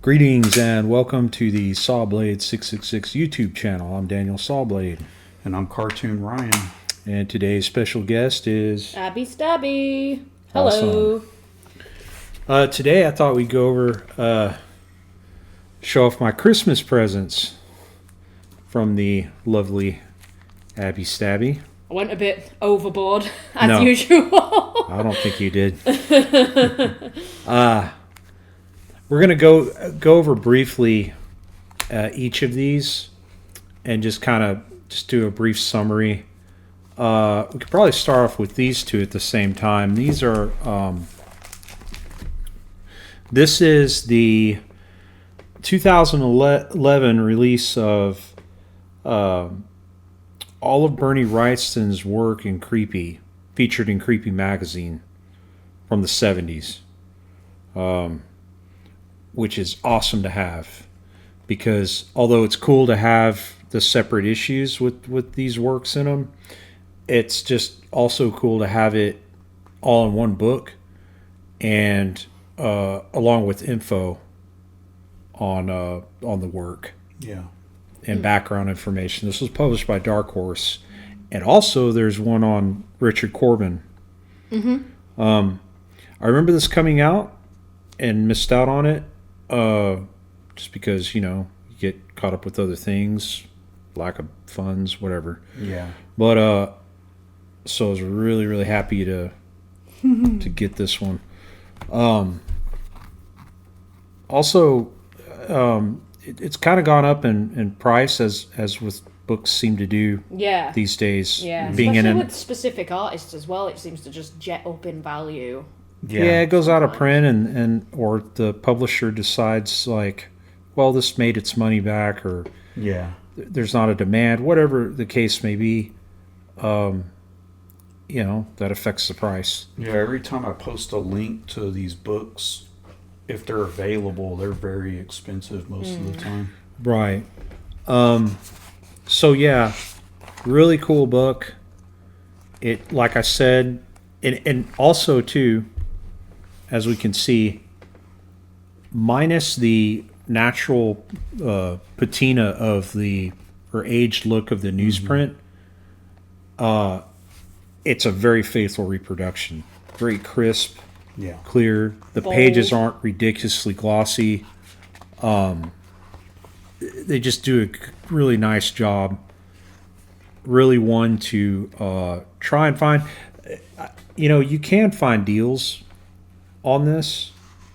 Greetings and welcome to the Sawblade666 YouTube channel. I'm Daniel Sawblade. And I'm Cartoon Ryan. And today's special guest is... Abbie Stabby. Hello. Awesome. Today I thought we'd go over, show off my Christmas presents from the lovely Abbie Stabby. I went a bit overboard, as usual. I don't think you did. We're going to go over briefly each of these and just do a brief summary. We could probably start off with these two at the same time. These are this is the 2011 release of all of Bernie Wrightston's work in Creepy, featured in Creepy magazine from the 70s. Which is awesome to have, because although it's cool to have the separate issues with these works in them, it's just also cool to have it all in one book, and along with info on the work, and background information. This was published by Dark Horse, and also there's one on Richard Corbin. I remember this coming out and missed out on it. Just because, you get caught up with other things, lack of funds, whatever. Yeah. But, so I was really, really happy to get this one. Also, it's kind of gone up in price as with books seem to do these days. Yeah, especially with specific artists as well, it seems to just jet up in value. Yeah, it goes out of print, and or the publisher decides, like, well, this made its money back, or there's not a demand, whatever the case may be. That affects the price. Yeah, every time I post a link to these books, if they're available, they're very expensive most of the time. Right. So yeah, really cool book. It, like I said, and also too, as we can see, minus the natural patina of or aged look of the newsprint, it's a very faithful reproduction. Very crisp, clear. The pages aren't ridiculously glossy. They just do a really nice job. Really one to try and find. You can find deals on this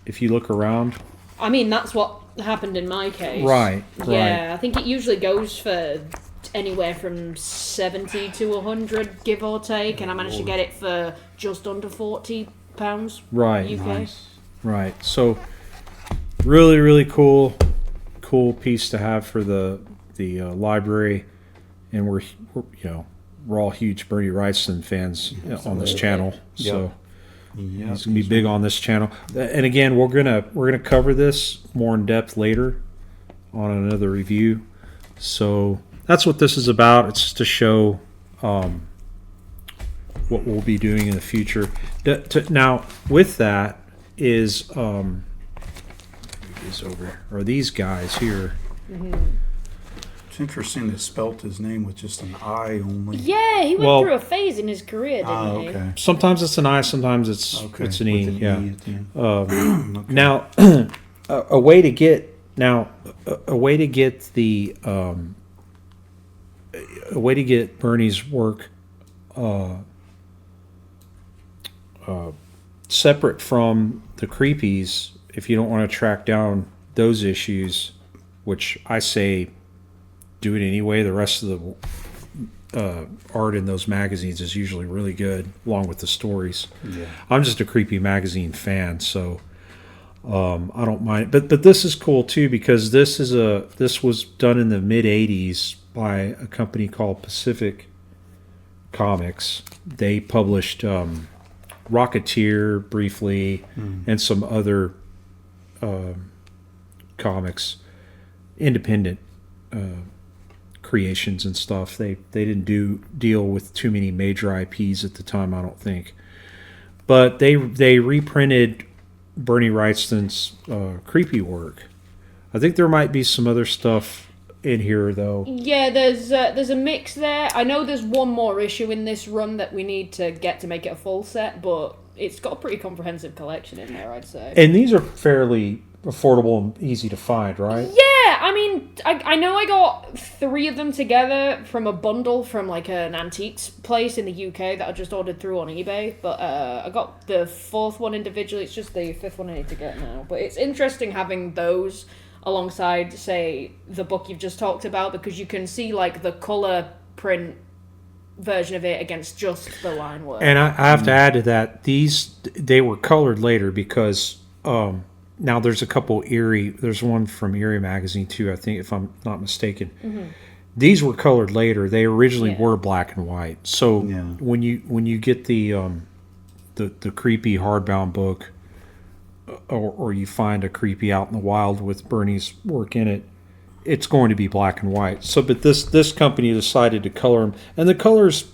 if you look around. I mean, that's what happened in my case. Right. Yeah, I think it usually goes for anywhere from 70 to 100, give or take, and I managed to get it for just under £40. Right. UK. Nice. Right. So really, really cool piece to have for the library, and we're all huge Bernie Wrightson fans on this channel. So he's gonna be big on this channel. And again, we're gonna cover this more in depth later on another review. So that's what this is about. It's to show what we'll be doing in the future. Now, with that is these guys here. It's interesting they spelt his name with just an I only. Yeah, he went through a phase in his career, didn't he? Okay. Sometimes it's an I, sometimes it's an E. E Now, a way to get Bernie's work separate from the Creepies, if you don't want to track down those issues, which I say do it anyway. The rest of the art in those magazines is usually really good, along with the stories. Yeah. I'm just a Creepy magazine fan, so I don't mind. But this is cool too, because this was done in the mid '80s by a company called Pacific Comics. They published Rocketeer briefly and some other comics, independent creations and stuff. They didn't deal with too many major IPs at the time, I don't think. But they reprinted Bernie Wrightston's creepy work. I think there might be some other stuff in here though. Yeah, there's a mix there. I know there's one more issue in this run that we need to get to make it a full set, but it's got a pretty comprehensive collection in there, I'd say. And these are fairly affordable and easy to find, right? Yeah, I mean, I know I got 3 of them together from a bundle from like an antiques place in the UK that I just ordered through on eBay, but I got the 4th one individually. It's just the 5th one I need to get now. But it's interesting having those alongside, say, the book you've just talked about, because you can see like the color print version of it against just the line work. And I have to add to that, they were colored later because now there's a couple there's one from Eerie magazine too, I think, if I'm not mistaken. Mm-hmm. These were colored later. They originally were black and white. So Yeah. when you get the creepy hardbound book, or you find a creepy out in the wild with Bernie's work in it, it's going to be black and white. So, but this company decided to color them, and the coloring's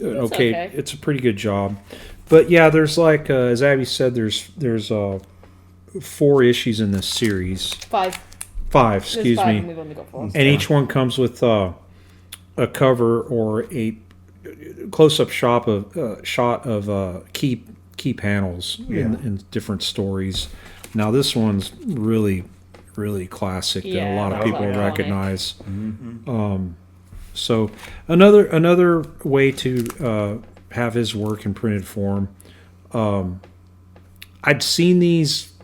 okay. It's a pretty good job. But yeah, there's like as Abbie said, there's 4 issues in this series. 5. 5, excuse me. And we've only got 4. And each one comes with a cover or a close-up shot of key panels in different stories. Now this one's really, really classic that a lot of people recognize. Mm-hmm. So another way to have his work in printed form. I'd seen these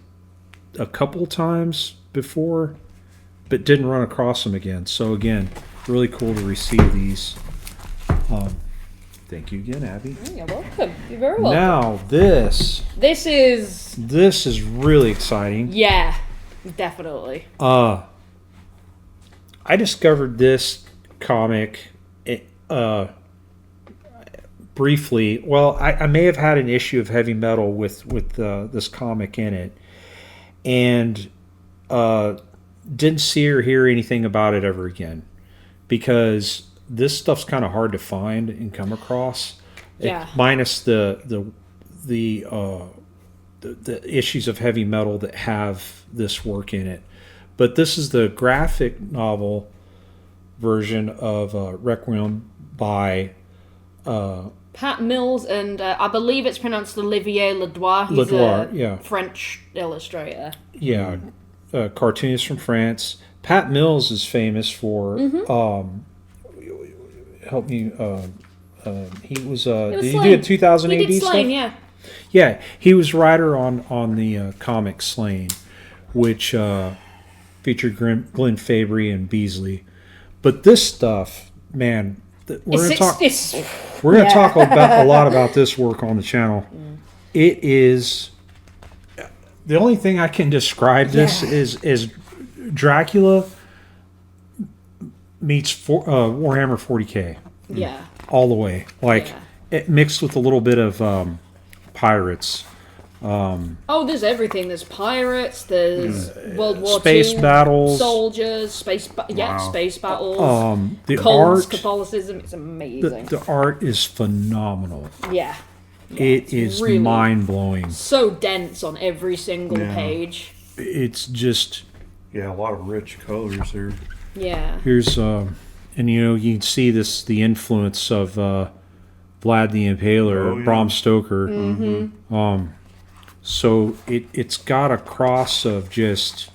a couple times before, but didn't run across them again. So again, really cool to receive these. Thank you again, Abbie. You're welcome. You're very welcome. Now this is really exciting. Yeah, definitely. I discovered this comic briefly. Well, I may have had an issue of Heavy Metal with this comic in it, and didn't see or hear anything about it ever again, because this stuff's kind of hard to find and come across. Yeah. Minus the issues of Heavy Metal that have this work in it. But this is the graphic novel version of Requiem by Pat Mills, and I believe it's pronounced Olivier Ledoir. He's a French illustrator. Yeah, cartoonist from France. Pat Mills is famous for help me. He was. Did he do a 2000 AD He did Slain, stuff? yeah. Yeah, he was writer on the comic Slain, which featured Glenn Fabry and Beasley. But this stuff, man, we're going to talk. We're going to talk a lot about this work on the channel. It is. The only thing I can describe this is Dracula meets Warhammer 40K. Yeah. All the way. It mixed with a little bit of pirates. There's everything. There's pirates. There's World War space II battles, soldiers, space battles. The cults, art, Catholicism. It's amazing. The art is phenomenal. Yeah. It is really mind blowing. So dense on every single page. It's just a lot of rich colors there. Yeah. Here's and you can see the influence of Vlad the Impaler, Bram Stoker. Mm-hmm. So it's got a cross of just,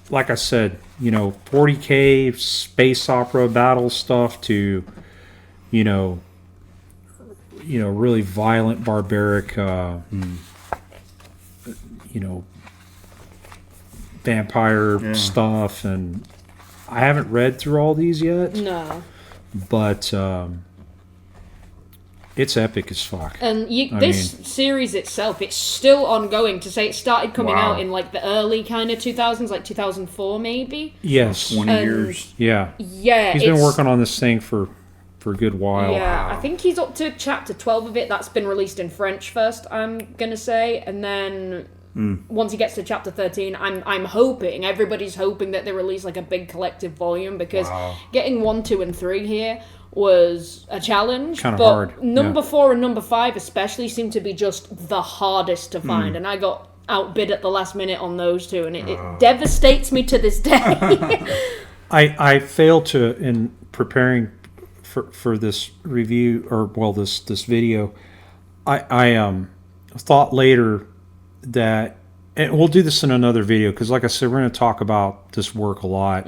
like I said, 40K space opera battle stuff to, really violent, barbaric, vampire stuff. And I haven't read through all these yet. No. But it's epic as fuck. And this series itself, it's still ongoing. To say it started coming out in like the early kind of 2000s, like 2004 maybe. Yes. 20 years. Yeah. Yeah. He's been working on this thing for a good while. Yeah, I think he's up to chapter 12 of it. That's been released in French first, I'm going to say. And then once he gets to chapter 13, I'm hoping, everybody's hoping that they release like a big collective volume, because getting 1, 2, and 3 here was a challenge. Kind of but hard. Number 4 and number 5 especially seem to be just the hardest to find, and I got outbid at the last minute on those two, and it devastates me to this day. I failed to, in preparing for this review, or well, this video, I thought later that, and we'll do this in another video, because like I said, we're going to talk about this work a lot.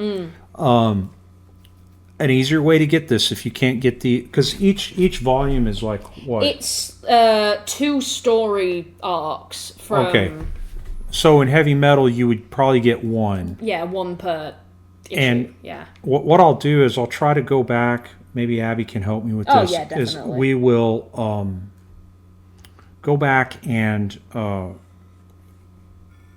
An easier way to get this, if you can't get because each volume is like what? It's 2 story arcs from. Okay. So in heavy metal, you would probably get 1. Yeah, 1 per issue. And yeah. What I'll do is I'll try to go back. Maybe Abbie can help me with this. Oh, yeah, definitely. Is we will go back and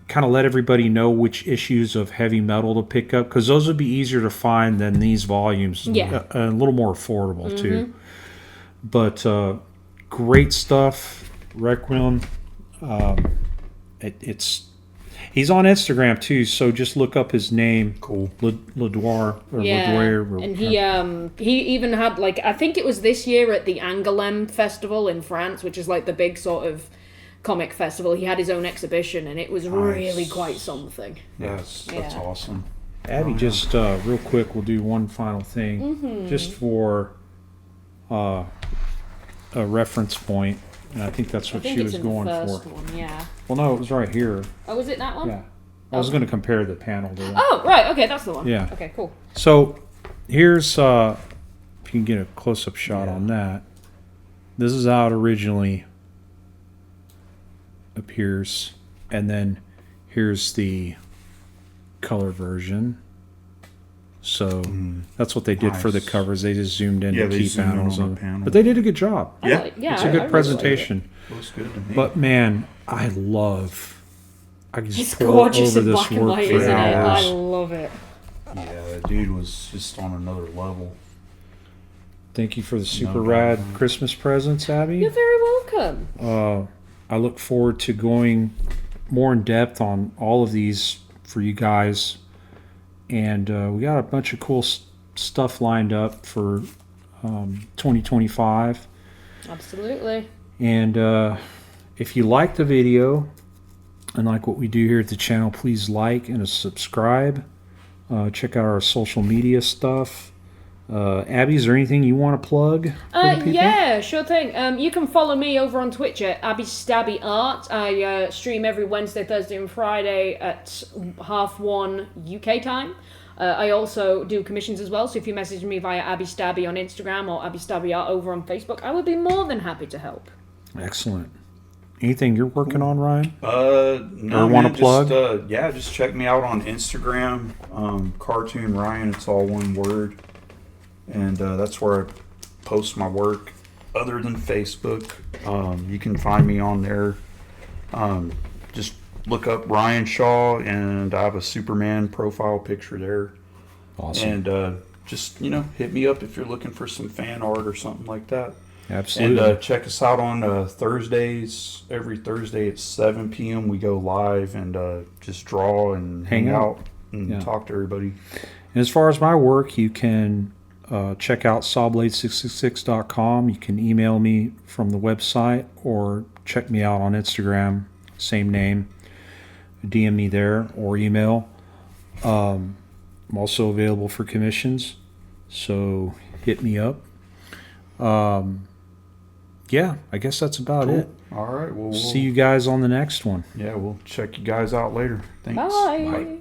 kind of let everybody know which issues of heavy metal to pick up, because those would be easier to find than these volumes. Yeah. A little more affordable too. But great stuff. Requiem. He's on Instagram too, so just look up his name. Cool. Ledoir or Yeah, Ledoir. and he even had, like, I think it was this year at the Angoulême Festival in France, which is like the big sort of comic festival. He had his own exhibition, and it was really quite something. Yes, that's awesome. Abbie, just real quick, we'll do one final thing, just for a reference point, and I think that's what she was going for. One, yeah. Well, no, it was right here. Oh, was it that one? Yeah. I was going to compare the panel to that. Oh, right. Okay, that's the one. Yeah. Okay, cool. So here's, if you can get a close-up shot on that. This is how it originally appears, and then here's the color version. So that's what they did for the covers. They just zoomed in to key panels, but they did a good job. Yeah, it's a good presentation. Looks good to me. But man, I can just It's pour gorgeous over in this black and work white, for isn't it? I hours. love it. Yeah, that dude was just on another level. Thank you for the super rad Christmas presents, Abbie. You're very welcome. I look forward to going more in depth on all of these for you guys. And we got a bunch of cool stuff lined up for 2025. Absolutely. And if you like the video and like what we do here at the channel, please like and subscribe. Check out our social media stuff. Abbie, is there anything you want to plug for the people? Yeah, sure thing. You can follow me over on Twitch at Abbie Stabby Art. I stream every Wednesday, Thursday, and Friday at 1:30 UK time. I also do commissions as well, so if you message me via Abbie Stabby on Instagram or Abbie Stabby Art over on Facebook, I would be more than happy to help. Excellent. Anything you're working on, Ryan? No, or want to plug? Just check me out on Instagram. Cartoon Ryan, it's all one word. And that's where I post my work. Other than Facebook, you can find me on there. Just look up Ryan Shaw, and I have a Superman profile picture there. Awesome. And just, hit me up if you're looking for some fan art or something like that. Absolutely. And check us out on Thursdays. Every Thursday at 7 p.m. we go live and just draw and hang out and talk to everybody. And as far as my work, you can check out Sawblade666.com. You can email me from the website or check me out on Instagram, same name. DM me there or email. I'm also available for commissions, so hit me up. Yeah, I guess that's about it. All right. Well, see you guys on the next one. Yeah, we'll check you guys out later. Thanks. Bye. Bye.